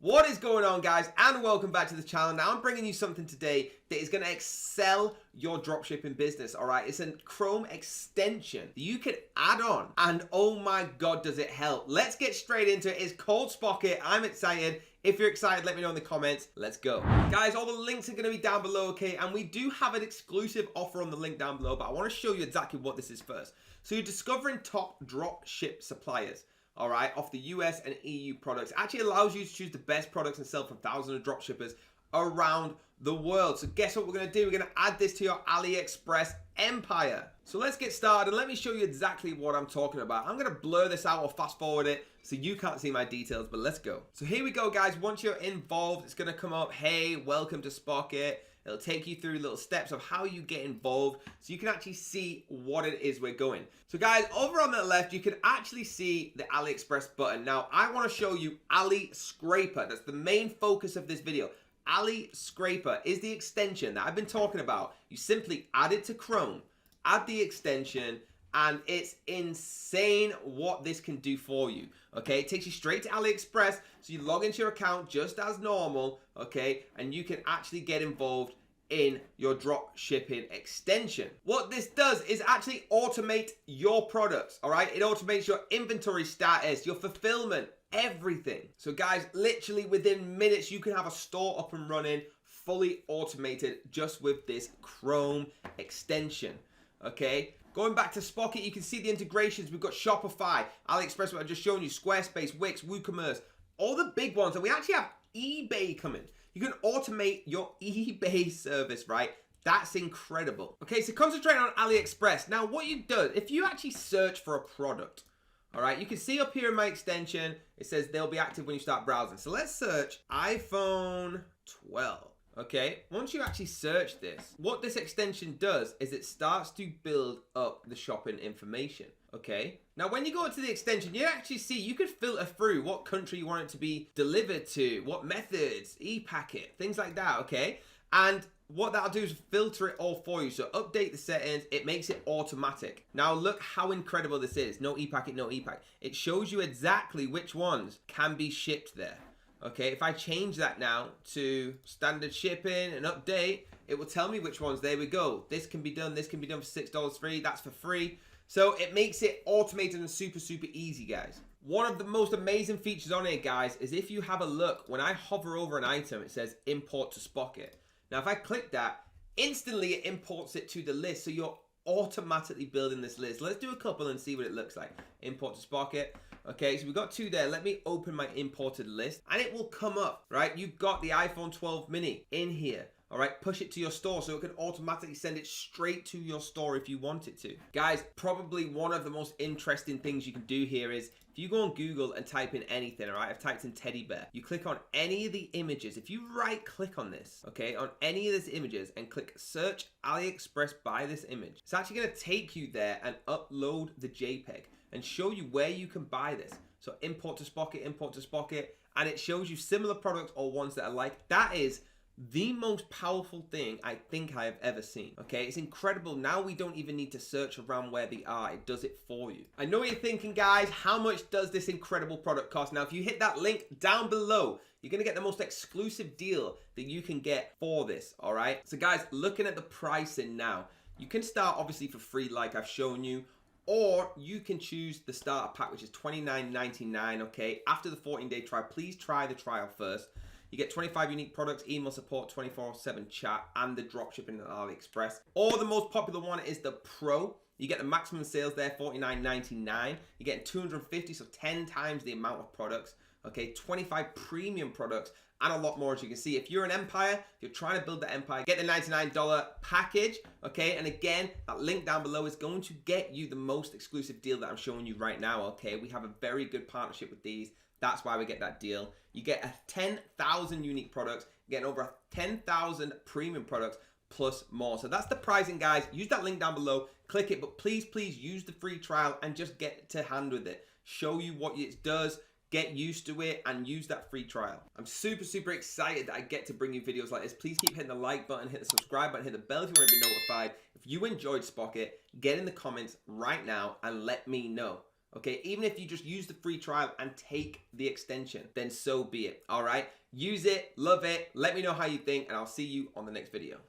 What is going on, guys, and welcome back to the channel. Now I'm bringing you something today that is going to excel your dropshipping business. All right, it's a Chrome extension that you can add on, and oh my god, does it help. Let's get straight into it. It's called Spocket. I'm excited. If you're excited, let me know in the comments. Let's go. Guys, all the links are going to be down below, okay? And we do have an exclusive offer on the link down below, but I want to show you exactly what this is first. So you're discovering top dropship suppliers. All right, off the US and EU products. It actually allows you to choose the best products and sell from thousands of dropshippers around the world. So guess what we're going to do? We're going to add this to your AliExpress empire. So let's get started and let me show you exactly what I'm talking about. I'm going to blur this out or fast forward it so you can't see my details, but let's go. So here we go, guys. Once you're involved, it's going to come up, hey, welcome to Spocket. It'll take you through little steps of how you get involved so you can actually see what it is we're going. So guys, over on the left, you can actually see the AliExpress button. Now, I want to show you Ali Scraper. That's the main focus of this video. Ali Scraper is the extension that I've been talking about. You simply add it to Chrome, add the extension, and it's insane what this can do for you. Okay, it takes you straight to AliExpress, so you log into your account just as normal, okay, and you can actually get involved in your drop shipping extension. What this does is actually automate your products, all right? It automates your inventory status, your fulfillment, everything. So guys, literally within minutes, you can have a store up and running, fully automated just with this Chrome extension, okay? Going back to Spocket, you can see the integrations. We've got Shopify, AliExpress, what I've just shown you, Squarespace, Wix, WooCommerce, all the big ones. And we actually have eBay coming. You can automate your eBay service, right? That's incredible. Okay, so concentrate on AliExpress. Now, what you do, if you actually search for a product, all right, you can see up here in my extension, it says they'll be active when you start browsing. So let's search iPhone 12. Okay, once you actually search this, what this extension does is it starts to build up the shopping information. Okay, now when you go into the extension, you actually see you could filter through what country you want it to be delivered to, what methods, e-packet, things like that. Okay, and what that'll do is filter it all for you. So update the settings, it makes it automatic. Now look how incredible this is. No e-packet, no e-packet. It shows you exactly which ones can be shipped there. Okay, if I change that now to standard shipping and update, it will tell me which ones. There we go. This can be done. This can be done for $6 free. That's for free. So it makes it automated and super, super easy, guys. One of the most amazing features on it, guys, is if you have a look, when I hover over an item, it says import to Spocket. Now, if I click that, instantly it imports it to the list. So you're automatically building this list. Let's do a couple and see what it looks like. Import to Spocket. Okay, so we've got two there. Let me open my imported list and it will come up, right? You've got the iPhone 12 mini in here. All right, push it to your store so it can automatically send it straight to your store if you want it to. Guys, probably one of the most interesting things you can do here is if you go on Google and type in anything, all right, I've typed in teddy bear. You click on any of the images. If you right click on this, okay, on any of these images and click search AliExpress by this image, it's actually gonna take you there and upload the JPEG and show you where you can buy this. So import to Spocket, and it shows you similar products or ones that are like. That is the most powerful thing I think I have ever seen. Okay, it's incredible. Now we don't even need to search around where they are. It does it for you. I know what you're thinking, guys. How much does this incredible product cost? Now, if you hit that link down below, you're gonna get the most exclusive deal that you can get for this, all right? So guys, looking at the pricing now, you can start obviously for free like I've shown you, or you can choose the starter pack, which is $29.99, okay? After the 14-day trial, please try the trial first. You get 25 unique products, email support, 24/7 chat, and the dropshipping on AliExpress. Or the most popular one is the Pro. You get the maximum sales there, $49.99. You're getting 250, so 10 times the amount of products. Okay, 25 premium products, and a lot more, as you can see. If you're an empire, if you're trying to build the empire, get the $99 package, okay? And again, that link down below is going to get you the most exclusive deal that I'm showing you right now, okay? We have a very good partnership with these. That's why we get that deal. You get 10,000 unique products, you're getting over 10,000 premium products, plus more. So that's the pricing, guys. Use that link down below, click it, but please, please use the free trial and just get to hand with it. Show you what it does, get used to it, and use that free trial. I'm super, super excited that I get to bring you videos like this. Please keep hitting the like button, hit the subscribe button, hit the bell if you want to be notified. If you enjoyed Spocket, get in the comments right now and let me know. Okay, even if you just use the free trial and take the extension, then so be it. All right, use it, love it. Let me know how you think, and I'll see you on the next video.